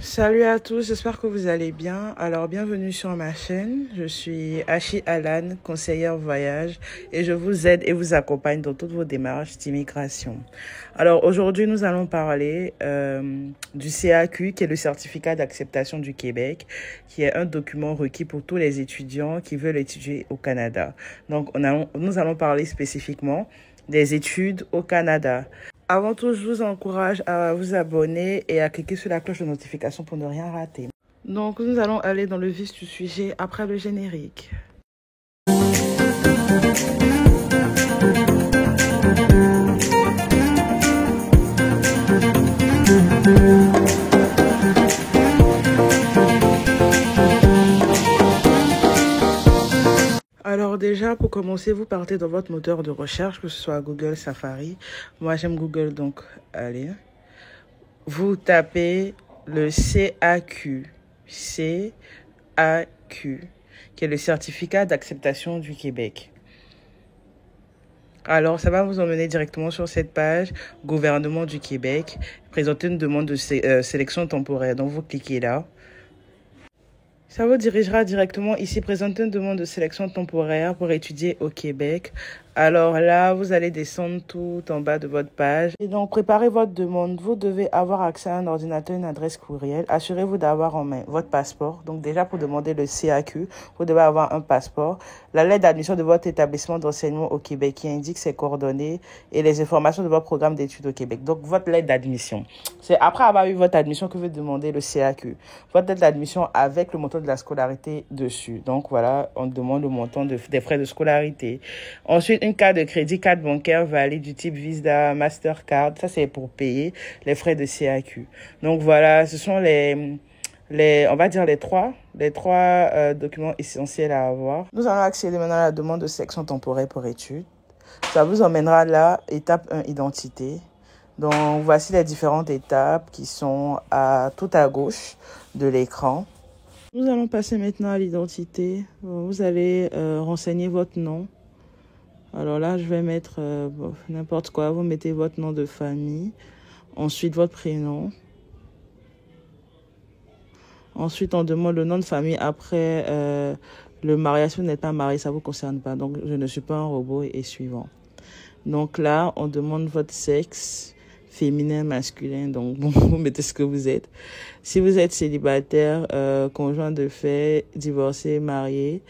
Salut à tous, j'espère que vous allez bien. Alors, bienvenue sur ma chaîne. Je suis Ashi Alan, conseillère voyage, et je vous aide et vous accompagne dans toutes vos démarches d'immigration. Alors, aujourd'hui, nous allons parler du CAQ, qui est le certificat d'acceptation du Québec, qui est un document requis pour tous les étudiants qui veulent étudier au Canada. Donc, nous allons parler spécifiquement des études au Canada. Avant tout, je vous encourage à vous abonner et à cliquer sur la cloche de notification pour ne rien rater. Donc, nous allons aller dans le vif du sujet après le générique. Alors déjà, pour commencer, vous partez dans votre moteur de recherche, que ce soit Google, Safari. Moi, j'aime Google, donc allez. Vous tapez le CAQ, CAQ, qui est le certificat d'acceptation du Québec. Alors, ça va vous emmener directement sur cette page, Gouvernement du Québec, présenter une demande de sélection temporaire. Donc, vous cliquez là. Ça vous dirigera directement ici, présenter une demande de sélection temporaire pour étudier au Québec. Alors là, vous allez descendre tout en bas de votre page. Et donc, préparez votre demande. Vous devez avoir accès à un ordinateur, une adresse courriel. Assurez-vous d'avoir en main votre passeport. Donc déjà, pour demander le CAQ, vous devez avoir un passeport. La lettre d'admission de votre établissement d'enseignement au Québec qui indique ses coordonnées et les informations de votre programme d'études au Québec. Donc, votre lettre d'admission. C'est après avoir eu votre admission que vous demandez le CAQ. Votre lettre d'admission avec le montant de la scolarité dessus. Donc, voilà, on demande le montant des frais de scolarité. Ensuite, une carte de crédit, carte bancaire valide du type Visa, Mastercard. Ça, c'est pour payer les frais de CAQ. Donc, voilà, ce sont on va dire les trois documents essentiels à avoir. Nous allons accéder maintenant à la demande de sélection temporaire pour études. Ça vous emmènera là, étape 1, identité. Donc, voici les différentes étapes qui sont tout à gauche de l'écran. Nous allons passer maintenant à l'identité. Vous allez renseigner votre nom. Alors là, je vais mettre n'importe quoi. Vous mettez votre nom de famille. Ensuite, votre prénom. Ensuite, on demande le nom de famille après le mariage. Si vous n'êtes pas marié, ça ne vous concerne pas. Donc, je ne suis pas un robot et suivant. Donc là, on demande votre sexe, féminin, masculin. Donc, bon, vous mettez ce que vous êtes. Si vous êtes célibataire, conjoint de fait, divorcé, marié,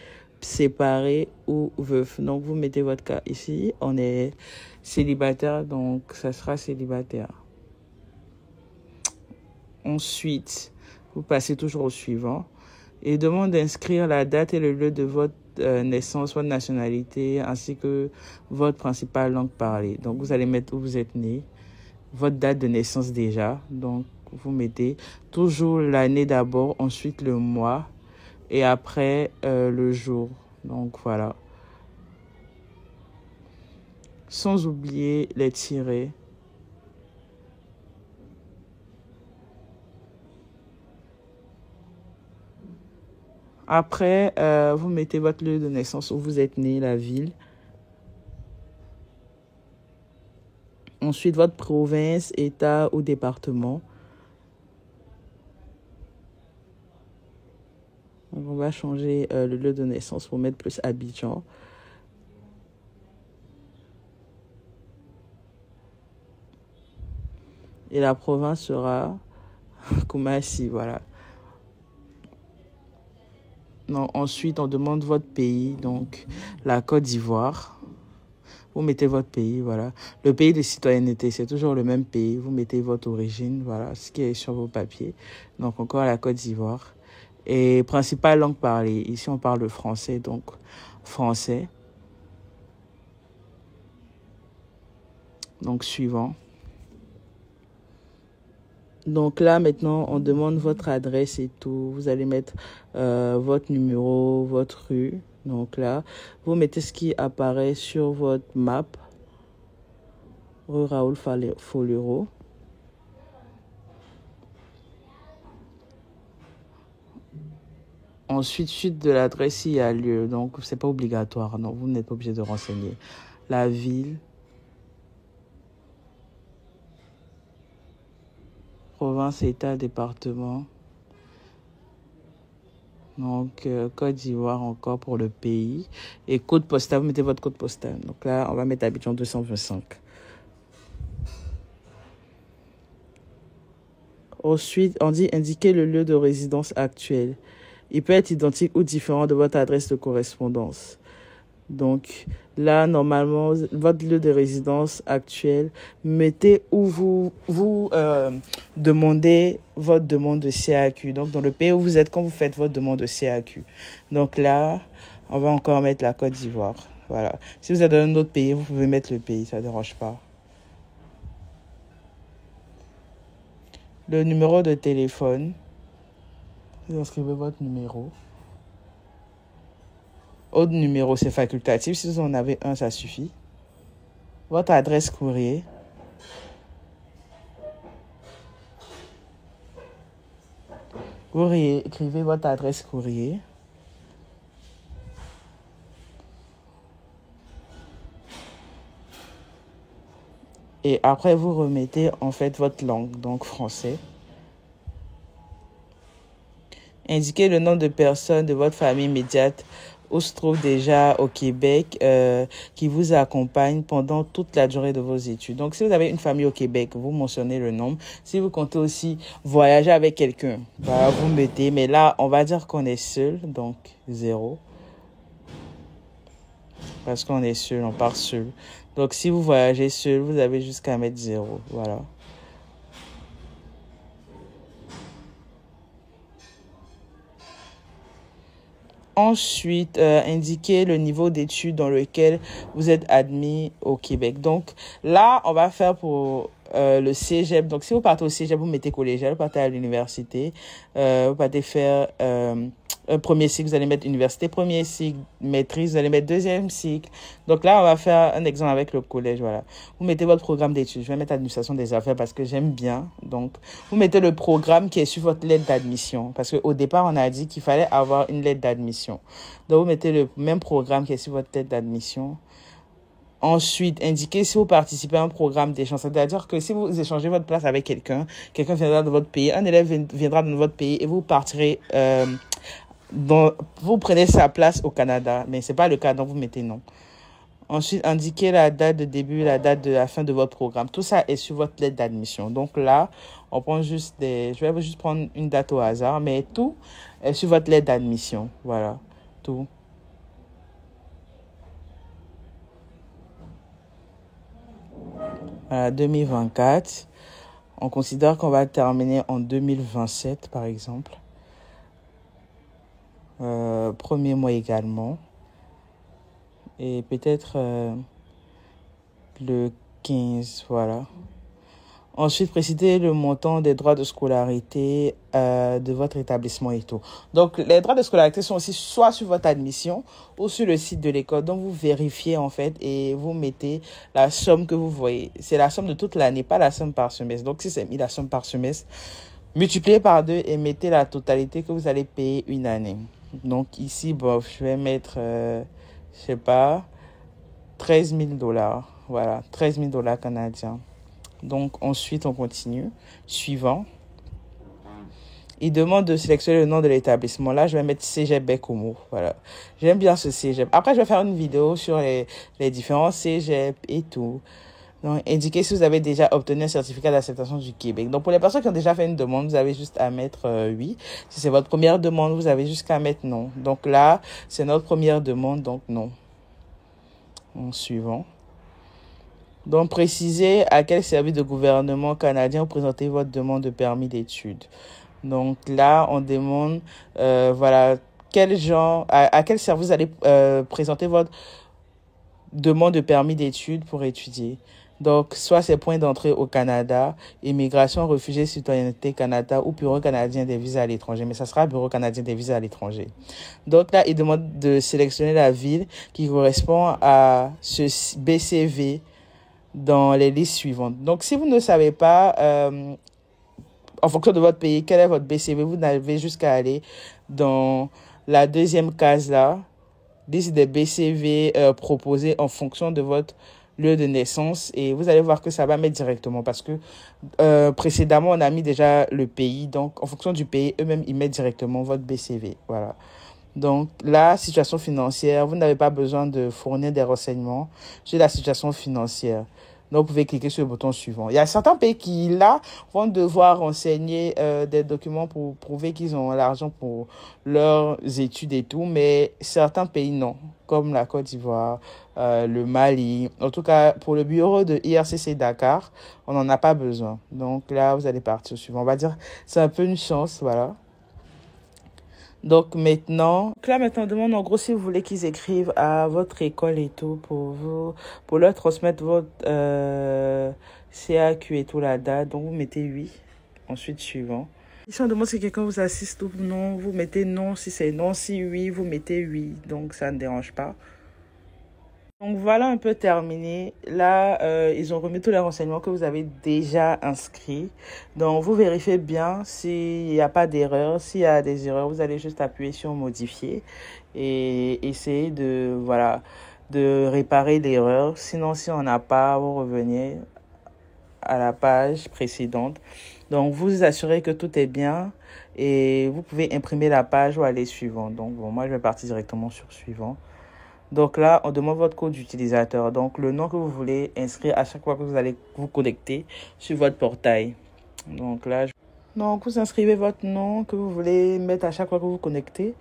séparé ou veuf. Donc, vous mettez votre cas ici. On est célibataire, donc ça sera célibataire. Ensuite, vous passez toujours au suivant. Et demande d'inscrire la date et le lieu de votre naissance, votre nationalité, ainsi que votre principale langue parlée. Donc, vous allez mettre où vous êtes né, votre date de naissance déjà. Donc, vous mettez toujours l'année d'abord, ensuite le mois et après le jour. Donc, voilà. Sans oublier les tirets. Après, vous mettez votre lieu de naissance où vous êtes né, la ville. Ensuite, votre province, état ou département. Donc, on va changer le lieu de naissance pour mettre plus Abidjan. Et la province sera Kumasi, voilà. Donc, ensuite, on demande votre pays, donc la Côte d'Ivoire. Vous mettez votre pays, voilà. Le pays de citoyenneté, c'est toujours le même pays. Vous mettez votre origine, voilà, ce qui est sur vos papiers. Donc, encore la Côte d'Ivoire. Et principale langue parlée. Ici, on parle le français, donc français. Donc, suivant. Donc là, maintenant, on demande votre adresse et tout. Vous allez mettre votre numéro, votre rue. Donc là, vous mettez ce qui apparaît sur votre map. Rue Raoul Folero. Ensuite, suite de l'adresse, il y a lieu. Donc, c'est pas obligatoire. Non, vous n'êtes pas obligé de renseigner. La ville. Province, État, département. Donc, Côte d'Ivoire encore pour le pays. Et code postal, vous mettez votre code postal. Donc là, on va mettre Abidjan 225. Ensuite, on dit indiquer le lieu de résidence actuel. Il peut être identique ou différent de votre adresse de correspondance. Donc là, normalement, votre lieu de résidence actuel, mettez où vous demandez votre demande de CAQ. Donc dans le pays où vous êtes quand vous faites votre demande de CAQ. Donc là, on va encore mettre la Côte d'Ivoire. Voilà. Si vous êtes dans un autre pays, vous pouvez mettre le pays, ça ne dérange pas. Le numéro de téléphone. Vous inscrivez votre numéro. Autre numéro, c'est facultatif. Si vous en avez un, ça suffit. Votre adresse courrier. Vous écrivez votre adresse courrier. Et après, vous remettez en fait votre langue, donc français. Indiquez le nombre de personnes de votre famille immédiate où se trouve déjà au Québec qui vous accompagne pendant toute la durée de vos études. Donc, si vous avez une famille au Québec, vous mentionnez le nombre. Si vous comptez aussi voyager avec quelqu'un, bah, vous mettez. Mais là, on va dire qu'on est seul, donc 0. Parce qu'on est seul, on part seul. Donc, si vous voyagez seul, vous avez jusqu'à mettre 0. Voilà. Ensuite, indiquer le niveau d'études dans lequel vous êtes admis au Québec. Donc, là, on va faire pour le cégep. Donc, si vous partez au cégep, vous mettez collégial, vous partez à l'université, vous partez faire un premier cycle, vous allez mettre université, premier cycle, maîtrise, vous allez mettre deuxième cycle. Donc là, on va faire un exemple avec le collège, voilà. Vous mettez votre programme d'études. Je vais mettre administration des affaires parce que j'aime bien. Donc, vous mettez le programme qui est sur votre lettre d'admission. Parce qu'au départ, on a dit qu'il fallait avoir une lettre d'admission. Donc, vous mettez le même programme qui est sur votre lettre d'admission. Ensuite, indiquez si vous participez à un programme d'échange. C'est-à-dire que si vous échangez votre place avec quelqu'un viendra de votre pays, un élève viendra de votre pays et vous partirez... vous prenez sa place au Canada, mais ce n'est pas le cas, donc vous mettez non. Ensuite, indiquez la date de début, la date de la fin de votre programme. Tout ça est sur votre lettre d'admission. Donc là, on prend juste je vais juste prendre une date au hasard, mais tout est sur votre lettre d'admission. Voilà, tout. Voilà, 2024. On considère qu'on va terminer en 2027, par exemple. Premier mois également. Et peut-être le 15, voilà. Ensuite, précisez le montant des droits de scolarité de votre établissement et tout. Donc, les droits de scolarité sont aussi soit sur votre admission ou sur le site de l'école. Donc, vous vérifiez en fait et vous mettez la somme que vous voyez. C'est la somme de toute l'année, pas la somme par semestre. Donc, si c'est mis la somme par semestre, multipliez par 2 et mettez la totalité que vous allez payer une année. Donc, ici, bon, je vais mettre, je sais pas, 13 000 $. Voilà, 13 000 $ canadiens. Donc, ensuite, on continue. Suivant. Il demande de sélectionner le nom de l'établissement. Là, je vais mettre Cégep Baie-Comeau. Voilà. J'aime bien ce Cégep. Après, je vais faire une vidéo sur les différents Cégep et tout. Donc, indiquez si vous avez déjà obtenu un certificat d'acceptation du Québec. Donc, pour les personnes qui ont déjà fait une demande, vous avez juste à mettre oui. Si c'est votre première demande, vous avez juste qu'à mettre non. Donc là, c'est notre première demande, donc non. En suivant. Donc, précisez à quel service de gouvernement canadien vous présentez votre demande de permis d'études. Donc là, on demande, voilà, quel genre, à quel service vous allez présenter votre demande de permis d'études pour étudier. Donc, soit c'est point d'entrée au Canada, immigration, réfugiés, citoyenneté Canada ou bureau canadien des visas à l'étranger. Mais ça sera bureau canadien des visas à l'étranger. Donc là, il demande de sélectionner la ville qui correspond à ce BCV dans les listes suivantes. Donc, si vous ne savez pas, en fonction de votre pays, quel est votre BCV, vous n'avez jusqu'à aller dans la deuxième case là, liste des BCV proposés en fonction de votre lieu de naissance et vous allez voir que ça va mettre directement parce que précédemment, on a mis déjà le pays. Donc, en fonction du pays, eux-mêmes, ils mettent directement votre BCV. Voilà. Donc, la situation financière, vous n'avez pas besoin de fournir des renseignements sur la situation financière. Donc, vous pouvez cliquer sur le bouton suivant. Il y a certains pays qui, là, vont devoir renseigner des documents pour prouver qu'ils ont l'argent pour leurs études et tout, mais certains pays, non, comme la Côte d'Ivoire, le Mali. En tout cas, pour le bureau de IRCC Dakar, on n'en a pas besoin. Donc, là, vous allez partir au suivant. On va dire, c'est un peu une chance, voilà. Donc maintenant, on demande en gros si vous voulez qu'ils écrivent à votre école et tout pour vous, pour leur transmettre votre CAQ et tout la date. Donc vous mettez oui. Ensuite suivant. Ici on demande si quelqu'un vous assiste ou non, vous mettez non si c'est non, si oui, vous mettez oui. Donc ça ne dérange pas. Donc voilà un peu terminé. Là, ils ont remis tous les renseignements que vous avez déjà inscrits. Donc vous vérifiez bien s'il n'y a pas d'erreur. S'il y a des erreurs, vous allez juste appuyer sur modifier et essayer de réparer l'erreur. Sinon, si on n'a pas, vous revenez à la page précédente. Donc vous vous assurez que tout est bien et vous pouvez imprimer la page ou aller suivant. Donc bon, moi je vais partir directement sur suivant. Donc là, on demande votre code d'utilisateur. Donc le nom que vous voulez inscrire à chaque fois que vous allez vous connecter sur votre portail. Donc là, donc vous inscrivez votre nom que vous voulez mettre à chaque fois que vous vous connectez.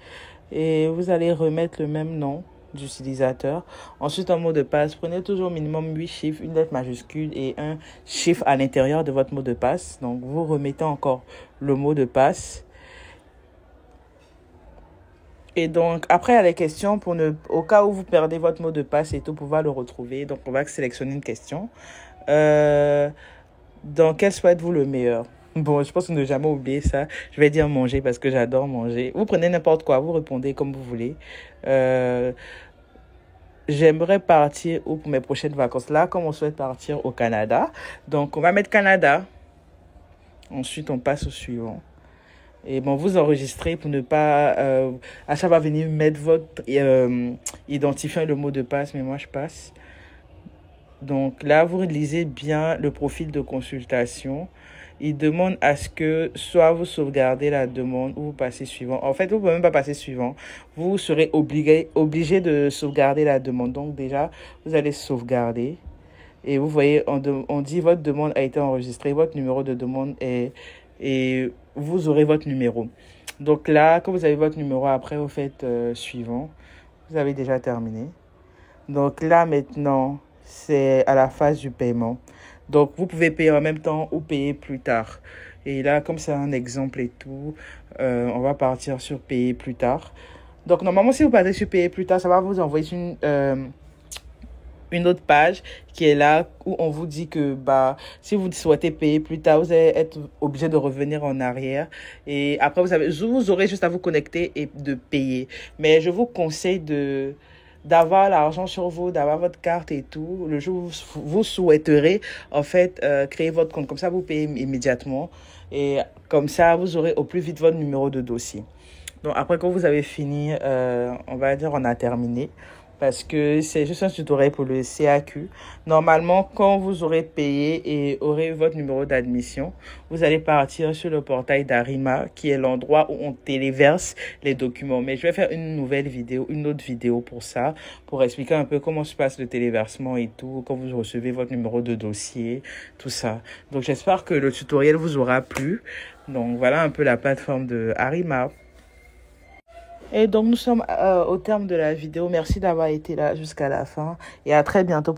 Et vous allez remettre le même nom d'utilisateur. Ensuite, un mot de passe. Prenez toujours minimum 8 chiffres, une lettre majuscule et un chiffre à l'intérieur de votre mot de passe. Donc vous remettez encore le mot de passe. Et donc, après, il y a les questions au cas où vous perdez votre mot de passe et tout, pouvoir le retrouver. Donc, on va sélectionner une question. Dans quel souhaitez-vous le meilleur? Bon, je pense qu'on ne jamais oublier ça. Je vais dire manger parce que j'adore manger. Vous prenez n'importe quoi, vous répondez comme vous voulez. J'aimerais partir pour mes prochaines vacances. Là, comme on souhaite partir au Canada. Donc, on va mettre Canada. Ensuite, on passe au suivant. Et bon, vous enregistrez pour ne pas... à chaque fois, venir mettre votre identifiant le mot de passe, mais moi, je passe. Donc là, vous lisez bien le profil de consultation. Il demande à ce que soit vous sauvegardez la demande ou vous passez suivant. En fait, vous ne pouvez même pas passer suivant. Vous serez obligé de sauvegarder la demande. Donc déjà, vous allez sauvegarder. Et vous voyez, on dit votre demande a été enregistrée, votre numéro de demande est... Et vous aurez votre numéro. Donc là, quand vous avez votre numéro, après, vous faites suivant. Vous avez déjà terminé. Donc là, maintenant, c'est à la phase du paiement. Donc, vous pouvez payer en même temps ou payer plus tard. Et là, comme c'est un exemple et tout, on va partir sur payer plus tard. Donc, normalement, si vous partez sur payer plus tard, ça va vous envoyer une autre page qui est là où on vous dit que si vous souhaitez payer plus tard, vous allez être obligé de revenir en arrière et après vous aurez juste à vous connecter et de payer. Mais je vous conseille d'avoir l'argent sur vous, d'avoir votre carte et tout. Le jour où vous souhaiterez en fait créer votre compte, comme ça vous payez immédiatement et comme ça vous aurez au plus vite votre numéro de dossier. Donc après quand vous avez fini, on va dire on a terminé. Parce que c'est juste un tutoriel pour le CAQ. Normalement, quand vous aurez payé et aurez votre numéro d'admission, vous allez partir sur le portail d'Arima, qui est l'endroit où on téléverse les documents. Mais je vais faire une autre vidéo pour ça, pour expliquer un peu comment se passe le téléversement et tout, quand vous recevez votre numéro de dossier, tout ça. Donc, j'espère que le tutoriel vous aura plu. Donc, voilà un peu la plateforme de Arima. Et donc, nous sommes au terme de la vidéo. Merci d'avoir été là jusqu'à la fin et à très bientôt.